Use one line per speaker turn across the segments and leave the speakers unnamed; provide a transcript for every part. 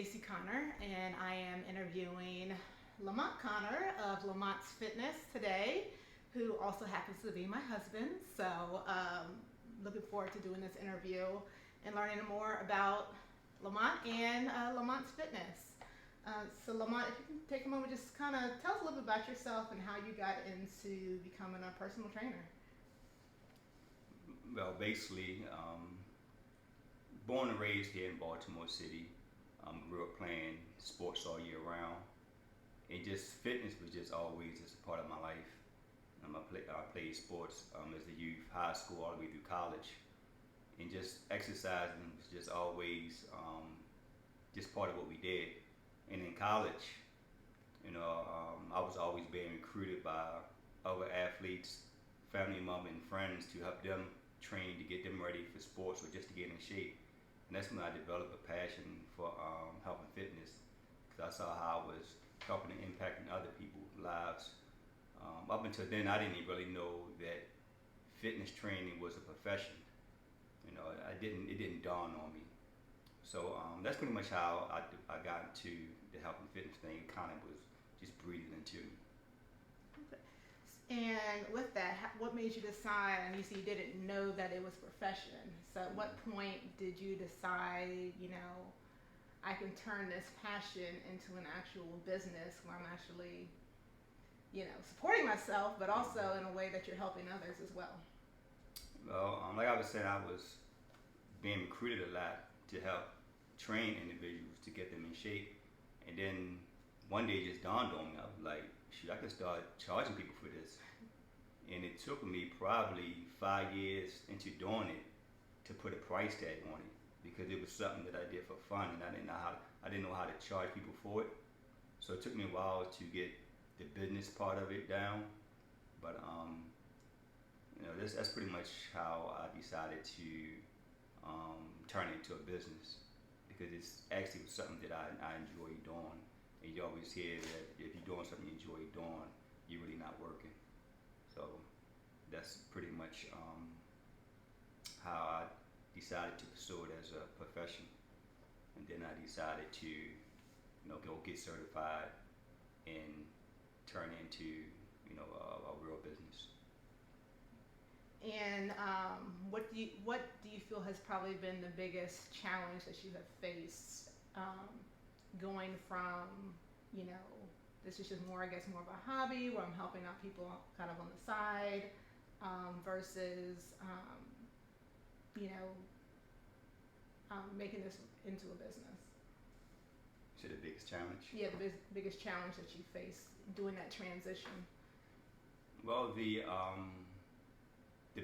Stacie Connor, and I am interviewing Lamont Connor of Lamont's Fitness today, who also happens to be my husband. So, looking forward to doing this interview and learning more about Lamont and Lamont's Fitness. So, Lamont, if you can take a moment, just kind of tell us a little bit about yourself and how you got into becoming a personal trainer.
Well, basically, born and raised here in Baltimore City. Grew up playing sports all year round, and just fitness was just always just a part of my life. I played sports as a youth, high school, all the way through college, and just exercising was just always just part of what we did. And in college, I was always being recruited by other athletes, family, mom, and friends to help them train to get them ready for sports or just to get in shape. And that's when I developed a passion for health and fitness, because I saw how I was helping and impacting other people's lives. Up until then, I didn't really know that fitness training was a profession. It didn't dawn on me. So that's pretty much how I got into the health and fitness thing. It kind of was just breathed into me.
And with that, what made you decide? And you see, you didn't know that it was a profession. So, at what point did you decide, I can turn this passion into an actual business where I'm actually, supporting myself, but also in a way that you're helping others as well?
Well, like I was saying, I was being recruited a lot to help train individuals to get them in shape. And then one day it just dawned on me. I was like, shoot, I could start charging people for this. And it took me probably 5 years into doing it to put a price tag on it, because it was something that I did for fun, and I didn't know how to charge people for it. So it took me a while to get the business part of it down. But that's pretty much how I decided to turn it into a business, because it's actually something that I enjoy doing. And you always hear that if you're doing something you enjoy doing, you're really not working. So that's pretty much how I decided to pursue it as a profession. And then I decided to, go get certified and turn into, a real business.
And what do you feel has probably been the biggest challenge that you have faced, going from, this is just more, I guess, more of a hobby where I'm helping out people kind of on the side, versus, making this into a business?
So the biggest challenge?
Yeah, the biggest challenge that you face doing that transition.
Well, the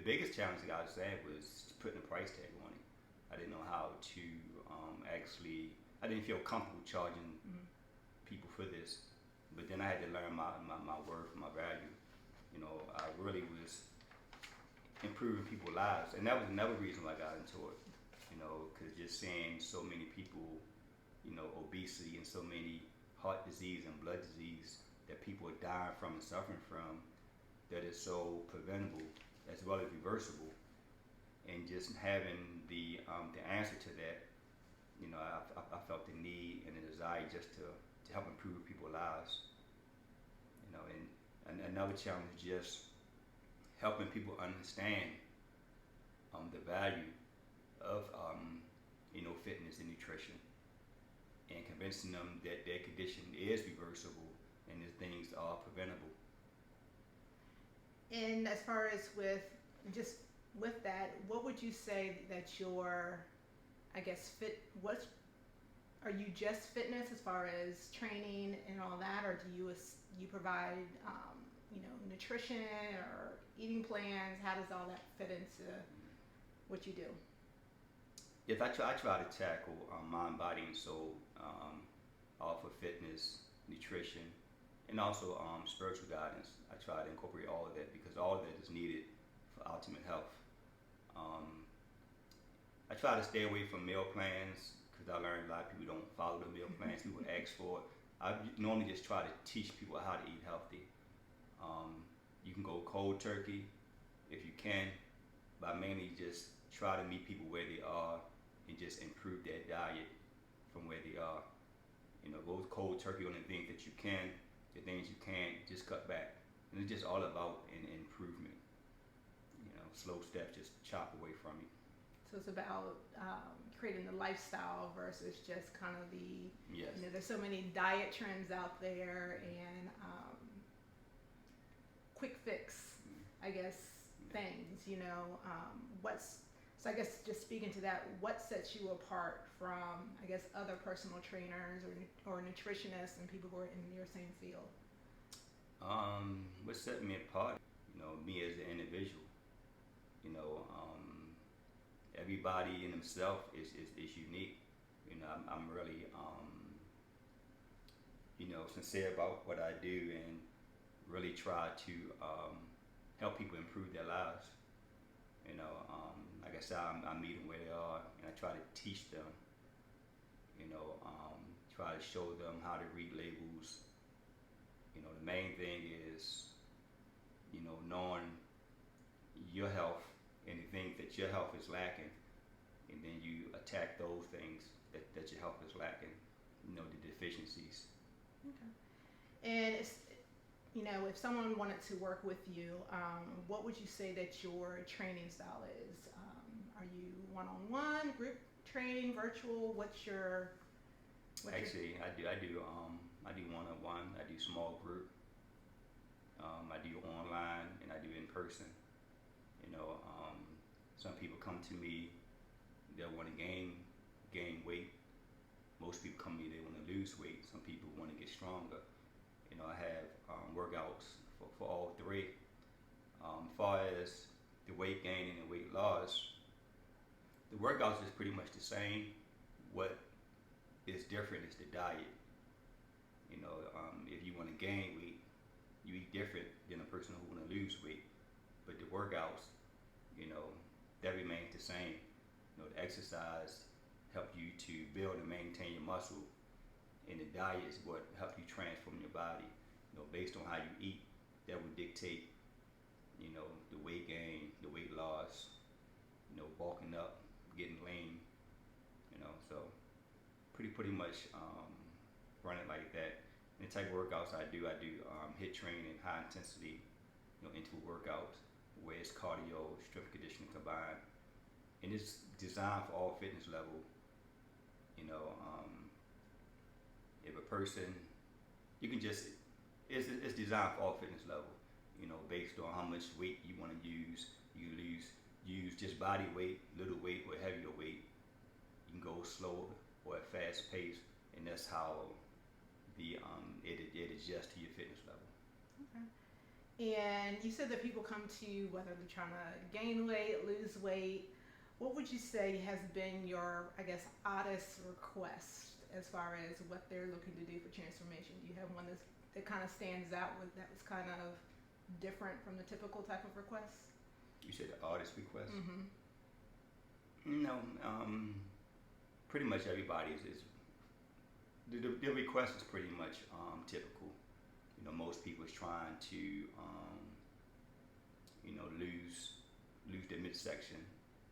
biggest challenge that I would say was putting a price tag on it. I didn't know how to I didn't feel comfortable charging people for this. But then I had to learn my worth, my value. I really was improving people's lives. And that was another reason why I got into it. Because just seeing so many people, obesity and so many heart disease and blood disease that people are dying from and suffering from, that is so preventable as well as reversible. And just having the answer to that, I felt the need and the desire just to help improve people's lives. And another challenge is just helping people understand the value of fitness and nutrition, and convincing them that their condition is reversible and that things are preventable.
And as far as with that, what would you say that your, I guess, what are you just fitness as far as training and all that, or do you provide nutrition or eating plans? How does all that fit into what you do?
Yes, I try to tackle mind, body, and soul, all for fitness, nutrition, and also spiritual guidance. I try to incorporate all of that, because all of that is needed for ultimate health. I try to stay away from meal plans, because I learned a lot of people don't follow the meal plans. People ask for it. I normally just try to teach people how to eat healthy. You can go cold turkey if you can, but I mainly just try to meet people where they are and just improve their diet from where they are. Go cold turkey on the things that you can, the things you can't, just cut back. And it's just all about an improvement. Slow steps, just chop away from you.
So it's about creating the lifestyle versus just kind of the,
Yes.
there's so many diet trends out there and quick fix, I guess, things, so I guess just speaking to that, what sets you apart from, I guess, other personal trainers or nutritionists and people who are in your same field?
What set me apart, me as an individual, everybody in himself is unique. I'm really, sincere about what I do and really try to help people improve their lives. Like I said, I meet them where they are, and I try to teach them. Try to show them how to read labels. The main thing is, knowing your health and the things that your health is lacking, and then you attack those things that your health is lacking. The deficiencies.
Okay. And if someone wanted to work with you, what would you say that your training style is? Are you one-on-one, group training, virtual?
Actually, I do one-on-one. I do small group. I do online and I do in person. Some people come to me, they'll want to gain weight. Most people come to me, they want to lose weight. Some people want to get stronger. I have workouts for all three. As far as the weight gain and the weight loss, the workouts is pretty much the same. What is different is the diet. If you want to gain weight, you eat different than a person who want to lose weight. But the workouts, that remains the same. The exercise help you to build and maintain your muscle, and the diet is what helps you transform your body. Based on how you eat, that would dictate, the weight gain, the weight loss, bulking up, getting lean. So pretty much run it like that. And the type of workouts I do HIIT training, high intensity, interval workouts, where it's cardio, strength conditioning combined, and it's designed for all fitness level. If a person, you can just, it's designed for all fitness level. Based on how much weight you want to use, you use just body weight, little weight, or heavier weight. You can go slow or at fast pace, and that's how it adjusts to your fitness level.
Okay. And you said that people come to you whether they're trying to gain weight, lose weight. What would you say has been your, I guess, oddest request as far as what they're looking to do for transformation? Do you have one that kind of stands out that was kind of different from the typical type of request?
You said the artist request?
Mm-hmm.
No, pretty much everybody is the request is pretty much typical. Most people is trying to lose their midsection.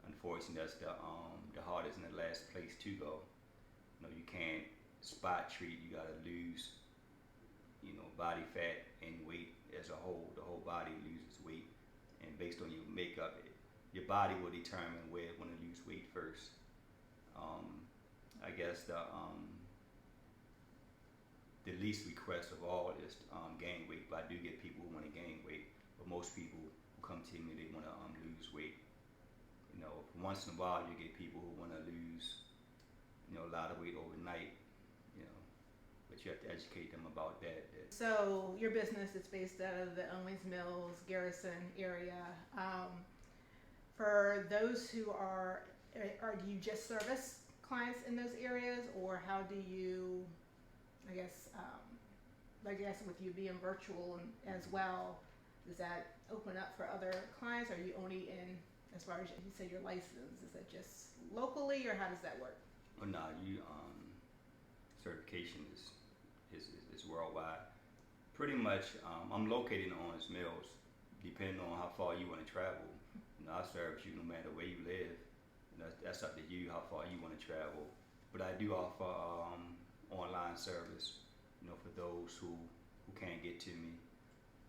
Unfortunately, that's the hardest and the last place to go. You can't spot treat. You gotta lose, body fat and weight as a whole. The whole body loses weight, and based on your makeup, your body will determine where it want to lose weight first. I guess the least request of all is gain weight, but I do get people who want to gain weight. But most people who come to me, they want to lose weight. Once in a while, you get people who want to lose, a lot of weight overnight. But you have to educate them about that.
So your business is based out of the Owings Mills, Garrison area. For those who do you just service clients in those areas, or how do you, I guess with you being virtual as well, does that open up for other clients? Are you only in, as far as you say, your license, is that just locally, or how does that work?
Well, no, certification is worldwide. Pretty much, I'm located in Owings Mills. Depending on how far you want to travel, I serve you no matter where you live. That's up to you how far you want to travel. But I do offer online service, you know, for those who can't get to me.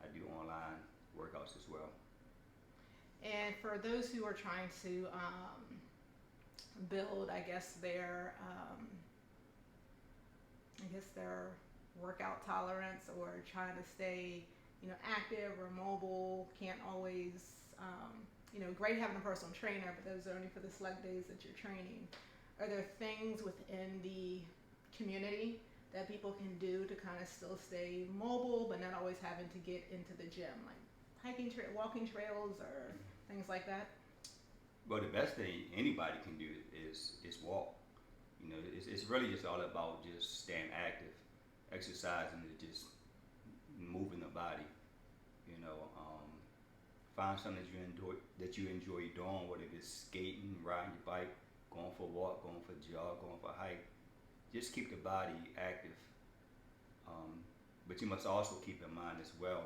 I do online workouts as well.
And for those who are trying to build, their workout tolerance, or trying to stay, active or mobile, can't always, great having a personal trainer, but those are only for the select days that you're training. Are there things within the community that people can do to kind of still stay mobile, but not always having to get into the gym, like walking trails or things like that?
Well, the best thing anybody can do is walk. You know, it's really just all about just staying active, exercising, and just moving the body. You know, find something that you enjoy doing, whether it's skating, riding your bike, going for a walk, going for a jog, going for a hike. Just keep the body active. But you must also keep in mind as well,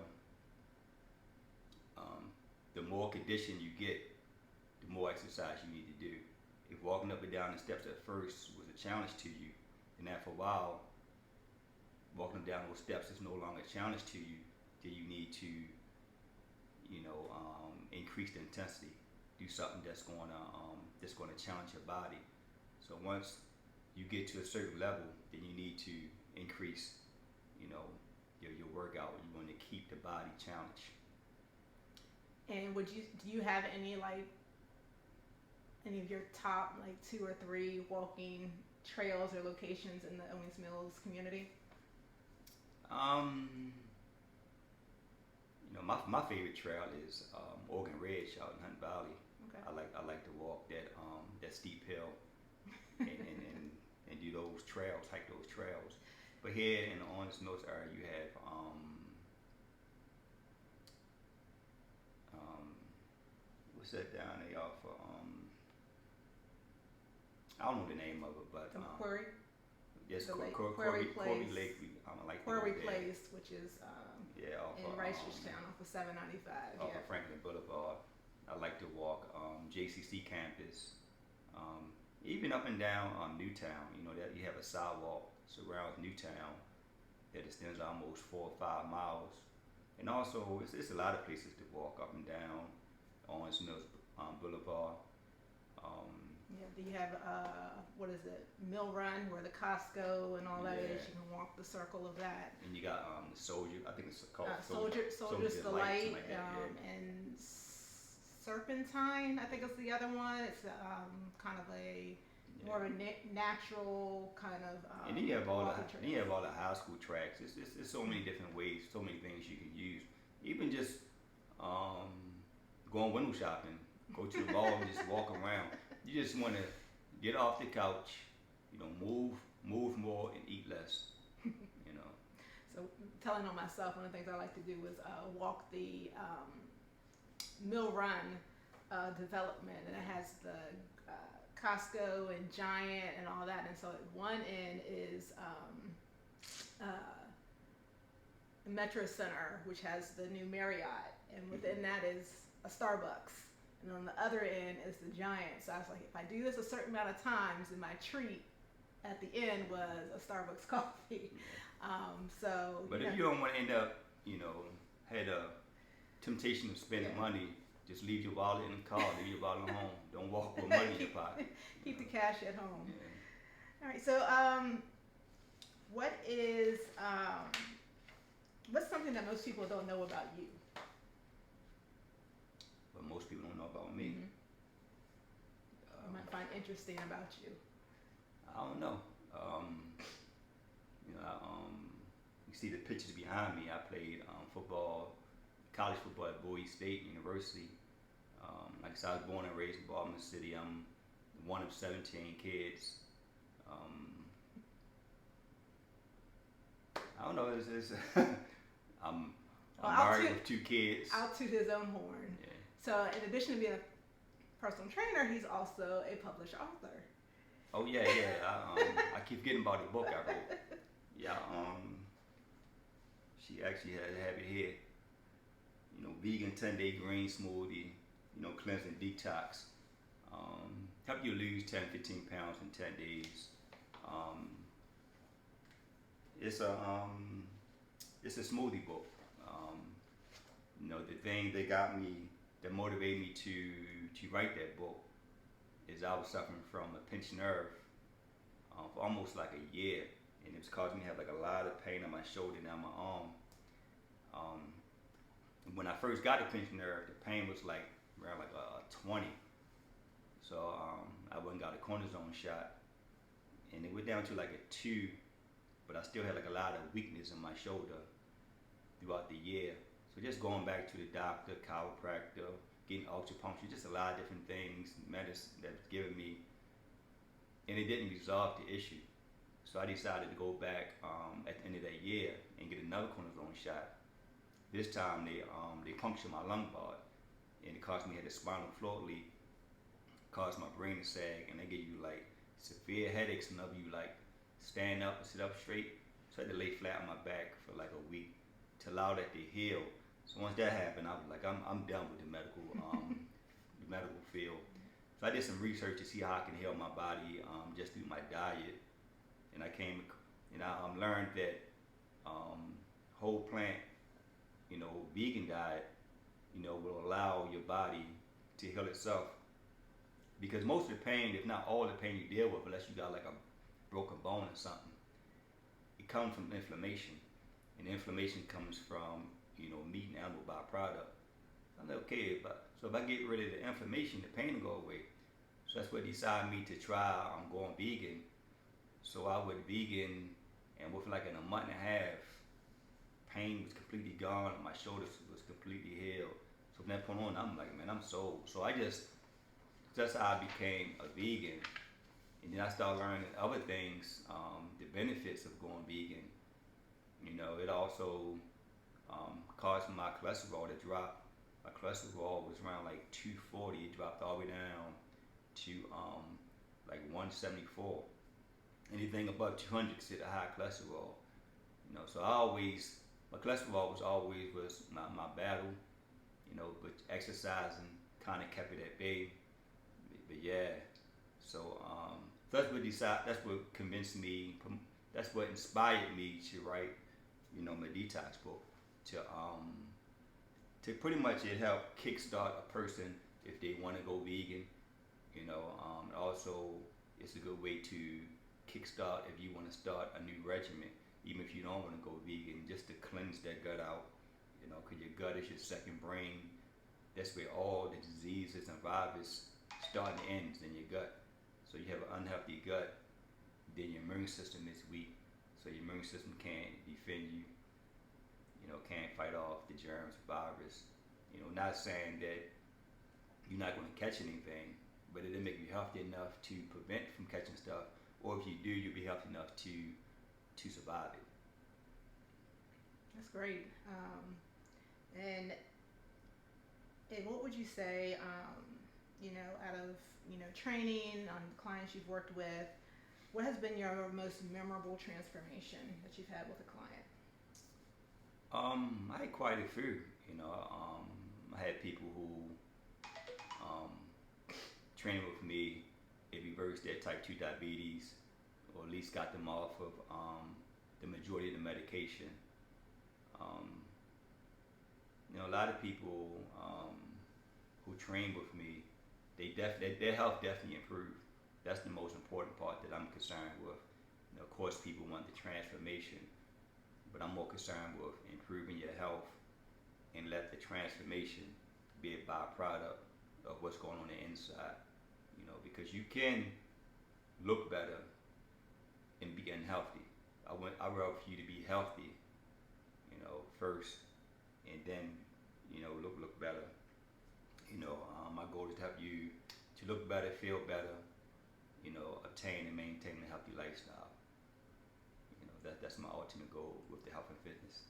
the more condition you get, the more exercise you need to do. If walking up and down the steps at first was a challenge to you, and after a while, walking down those steps is no longer a challenge to you, then you need to, increase the intensity. Do something that's going to challenge your body. So once you get to a certain level, then you need to increase, your workout. You want to keep the body challenged.
And do you have any of your top 2 or 3 walking trails or locations in the Owings Mills community?
My favorite trail is Oregon Ridge out in Hunt Valley.
Okay.
I like to walk that steep hill and do those trails, hike those trails. But here in the Owings Mills area, you have what's that down there off of, I don't know the name of it, but
The Quarry?
yes,
Quarry
Quarry
Place.
Lake. I like
Quarry
to go there.
Place, which is
off
in
of,
Ricerstown off of 795.
off of Franklin Boulevard. I like to walk JCC campus, even up and down Newtown. You know that you have a sidewalk surrounds Newtown that extends almost 4 or 5 miles, and also it's a lot of places to walk up and down Owings Mills Boulevard.
Do you have Mill Run, where the Costco and all that
Yeah.
is? You can walk the circle of that.
And you got the Soldier. I think it's called
Soldier's Delight,
like that,
and Serpentine, I think it's the other one. It's kind of more of a natural kind of.
And then you have all
walking
the high school tracks. It's so many different ways, so many things you can use. Even just going window shopping, go to the mall and just walk around. You just want to get off the couch, move more and eat less.
So telling on myself, one of the things I like to do is walk the Mill Run development, and it has the Costco and Giant and all that. And so at one end is Metro Center, which has the new Marriott, and within that is a Starbucks. And on the other end is the Giant. So I was like, if I do this a certain amount of times, then my treat at the end was a Starbucks coffee.
But if you don't want to end up, had a temptation of spending money, just leave your wallet in the car, leave your wallet at home. Don't walk with money in your pocket.
Keep the cash at home.
Yeah.
All right. So, what's something that most people don't know about you?
But most people don't know about me.
Mm-hmm. You might find interesting about you.
I don't know. You see the pictures behind me. I played football, college football at Bowie State University. Like I said, I was born and raised in Baltimore City. I'm one of 17 kids. I don't know. I'm married with 2 kids.
I'll toot his own horn.
Yeah.
So, in addition to being a personal trainer, he's also a published author.
Oh yeah. I keep getting about the book I wrote. Yeah. She actually had to have it here. Vegan 10-day green smoothie. Cleansing detox. Help you lose 10, 15 pounds in 10 days. It's a it's a smoothie book. The thing that motivated me to write that book is I was suffering from a pinched nerve for almost like a year, and it was causing me to have like a lot of pain on my shoulder and on my arm. Um, when I first got the pinched nerve, the pain was like around like a 20. So I went and got a cortisone shot, and it went down to like a 2, but I still had like a lot of weakness in my shoulder throughout the year. So just going back to the doctor, chiropractor, getting acupuncture, just a lot of different things, medicine that was given me, and it didn't resolve the issue. So I decided to go back at the end of that year and get another cortisone shot. This time they punctured my lumbar, and it caused me to have a spinal fluid leak, caused my brain to sag, and they give you like severe headaches whenever you like stand up and sit up straight. So I had to lay flat on my back for like a week to allow that to heal. So once that happened, I was like, I'm done with the medical the medical field. So I did some research to see how I can heal my body just through my diet, and I learned that whole plant, vegan diet, will allow your body to heal itself. Because most of the pain, if not all the pain you deal with, unless you got like a broken bone or something, it comes from inflammation. And inflammation comes from, meat and animal byproduct. I'm like, okay, so if I get rid of the inflammation, the pain will go away. So that's what decided me to try going vegan. So I went vegan, and within like in a month and a half, pain was completely gone, and my shoulders was completely healed. So from that point on, I'm like, man, I'm sold. So that's how I became a vegan. And then I started learning other things, the benefits of going vegan. It also caused my cholesterol to drop. My cholesterol was around like 240. It dropped all the way down to like 174. Anything above 200 is considered high cholesterol. So my cholesterol was my battle. But exercising kind of kept it at bay. But yeah, so that's what convinced me. That's what inspired me to write, my detox book. To pretty much it help kickstart a person if they want to go vegan. Also it's a good way to kickstart if you want to start a new regimen, even if you don't want to go vegan, just to cleanse that gut out. Because your gut is your second brain. That's where all the diseases and virus start and ends in your gut. So you have an unhealthy gut, then your immune system is weak. So your immune system can't defend you, can't fight off the germs, virus. Not saying that you're not going to catch anything, but it'll make you healthy enough to prevent from catching stuff. Or if you do, you'll be healthy enough to survive it.
That's great. And what would you say, out of training on clients you've worked with, what has been your most memorable transformation that you've had with a client?
I had quite a few. I had people who trained with me. It reversed their type 2 diabetes, or at least got them off of the majority of the medication. A lot of people who train with me, their health definitely improved. That's the most important part that I'm concerned with. Of course, people want the transformation, but I'm more concerned with improving your health and let the transformation be a byproduct of what's going on the inside. Because you can look better and be unhealthy. I would rather for you to be healthy, first, and then, look better. My goal is to help you to look better, feel better, obtain and maintain a healthy lifestyle. That's my ultimate goal with the health and fitness.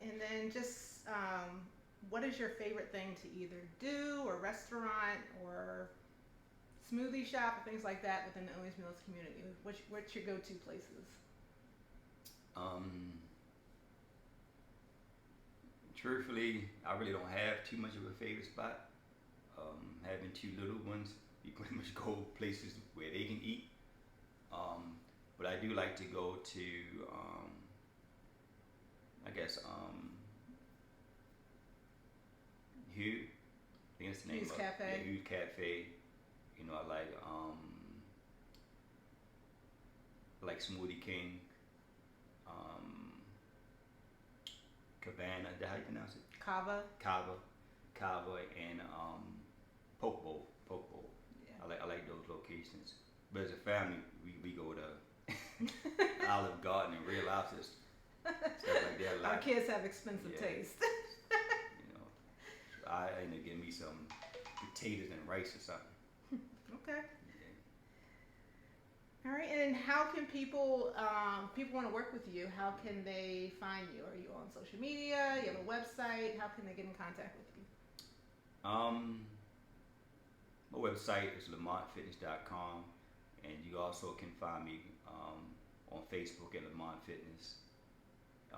And then just, what is your favorite thing to either do, or restaurant, or smoothie shop, or things like that within the Owings Mills community? What's your go-to places?
Truthfully, I really don't have too much of a favorite spot. Having two little ones, you pretty much go places where they can eat. But but I do like to go to, I guess, Hugh. I think that's the name
Hughes
of
Cafe.
Yeah, Hughes Cafe. You know, I like Smoothie King, Cabana. Is that how you pronounce it?
Kava.
Kava, and Poke Bowl. Poke Bowl.
Yeah.
I like those locations. But as a family, we go to Olive Garden and Real Lobsters, stuff like that.
Our kids have expensive taste.
You know, I end up getting me some potatoes and rice or something.
Okay.
Yeah.
All right. And how can people want to work with you? How can they find you? Are you on social media? You have a website? How can they get in contact with you?
My website is lamontfitness.com, and you also can find me on Facebook at Lamont Fitness. I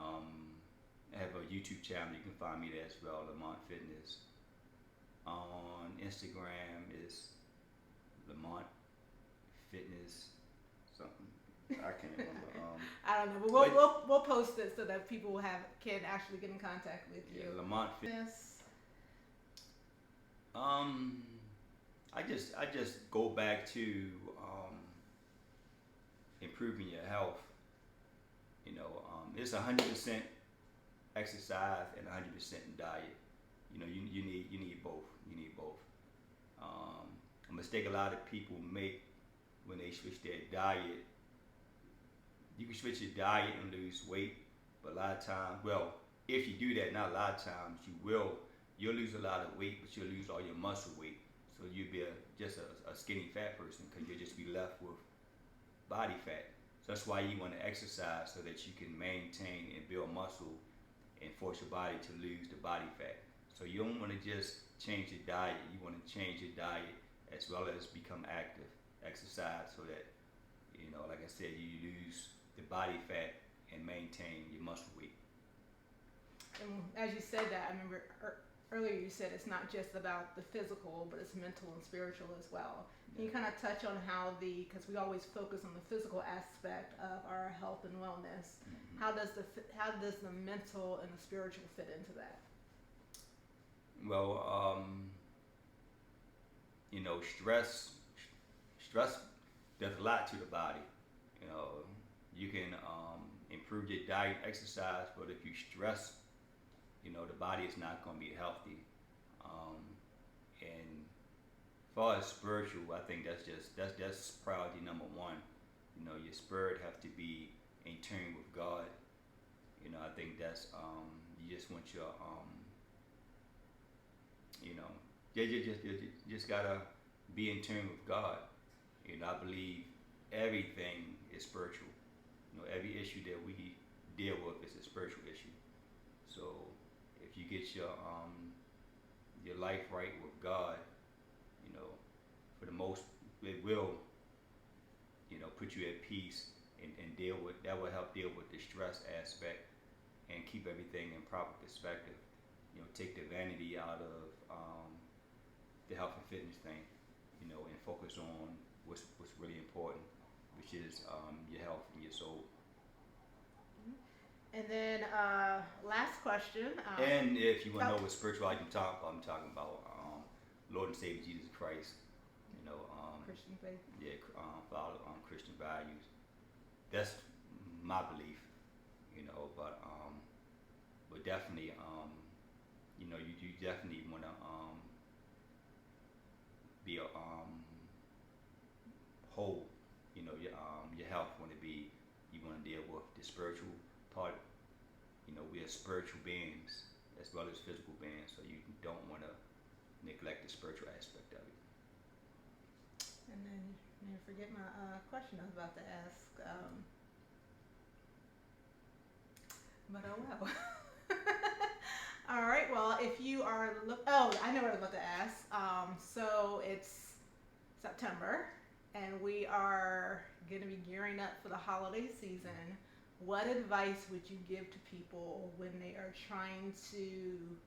have a YouTube channel. You can find me there as well, Lamont Fitness. On Instagram is Lamont Fitness something. I can't remember.
I don't know, but we'll post it so that people can actually get in contact with you.
Yeah, Lamont Fitness. I just go back to improving your health. You know, it's 100% exercise and 100% diet. You know, you need both. You need both. A mistake a lot of people make when they switch their diet. You can switch your diet and lose weight, but a lot of times, well, if you do that, not a lot of times, you'll lose a lot of weight, but you'll lose all your muscle weight. So you'll be just a skinny fat person because you'll just be left with body fat. So that's why you want to exercise so that you can maintain and build muscle and force your body to lose the body fat. So you don't want to just change your diet. You want to change your diet as well as become active, exercise so that, you know, like I said, you lose the body fat and maintain your muscle weight.
And as you said that, I remember earlier you said it's not just about the physical, but it's mental and spiritual as well. Can you kind of touch on how because we always focus on the physical aspect of our health and wellness.
Mm-hmm.
How does the mental and the spiritual fit into that?
Well, you know, stress does a lot to the body. You know, you can improve your diet, exercise, but if you stress, you know, the body is not going to be healthy. And as far as spiritual, I think that's priority number one. You know, your spirit have to be in tune with God. You know, I think that's you just want your you know, you just gotta be in tune with God. You know, I believe everything is spiritual. You know, every issue that we deal with is a spiritual issue. So if you get your life right with God, you know, for the most, it will, you know, put you at peace and that will help deal with the stress aspect and keep everything in proper perspective. You know, take the vanity out of the health and fitness thing, you know, and focus on what's really important, which is your health and your soul.
And then last question.
And if you want to know what spirituality I'm talking about Lord and Savior Jesus Christ. You know,
Christian faith.
Yeah, follow Christian values. That's my belief. You know, but definitely, you know, you definitely want to be whole. You know, your health want to be. You want to deal with the spiritual part. You know, we are spiritual beings as well as physical beings, so you don't want to neglect the spiritual aspect of it.
And then you forget my question I was about to ask. But oh well. All right. Well, if you are I know what I was about to ask. So it's September, and we are going to be gearing up for the holiday season. What advice would you give to people when they are trying to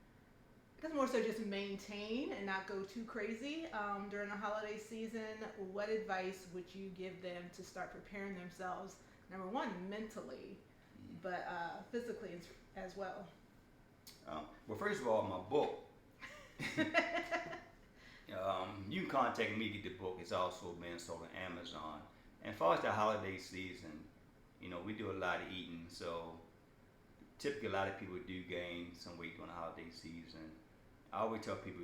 Just more so just maintain and not go too crazy during the holiday season. What advice would you give them to start preparing themselves, number one, mentally, but physically as well?
Well, first of all, my book, you can contact me to get the book. It's also being sold on Amazon. And as far as the holiday season, we do a lot of eating, so typically a lot of people do gain some weight during the holiday season. I always tell people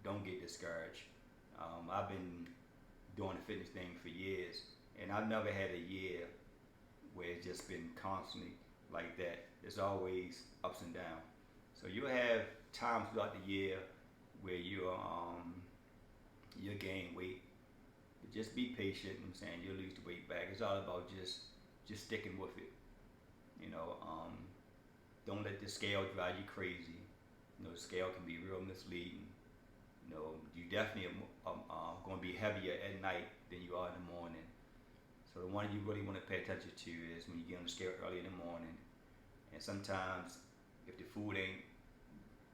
don't get discouraged. I've been doing the fitness thing for years, and I've never had a year where it's just been constantly like that. There's always ups and downs. So you'll have times throughout the year where you gain weight. But just be patient. I'm saying you'll lose the weight back. It's all about just sticking with it. Don't let the scale drive you crazy. The scale can be real misleading. You definitely are going to be heavier at night than you are in the morning. So the one you really want to pay attention to is when you get on the scale early in the morning. And sometimes if the food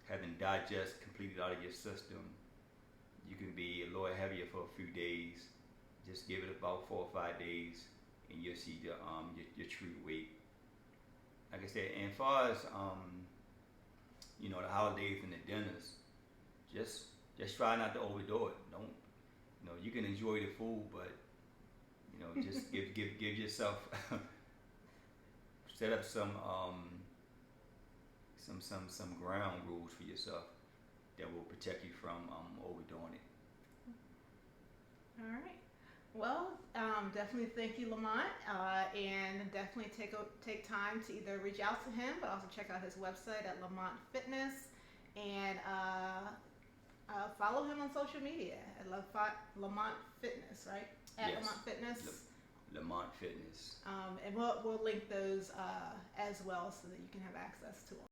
haven't digested completely out of your system, you can be a little heavier for a few days. Just give it about 4 or 5 days, and you'll see your true weight. Like I said, and as far as the holidays and the dinners, just try not to overdo it. Don't you can enjoy the food, but just give yourself set up some ground rules for yourself that will protect you from overdoing it.
All right. Well, definitely thank you, Lamont, and definitely take time to either reach out to him, but also check out his website at Lamont Fitness, and follow him on social media at Lamont Fitness, right? At
Yes.
Lamont Fitness.
Lamont Fitness.
And we'll link those as well so that you can have access to them.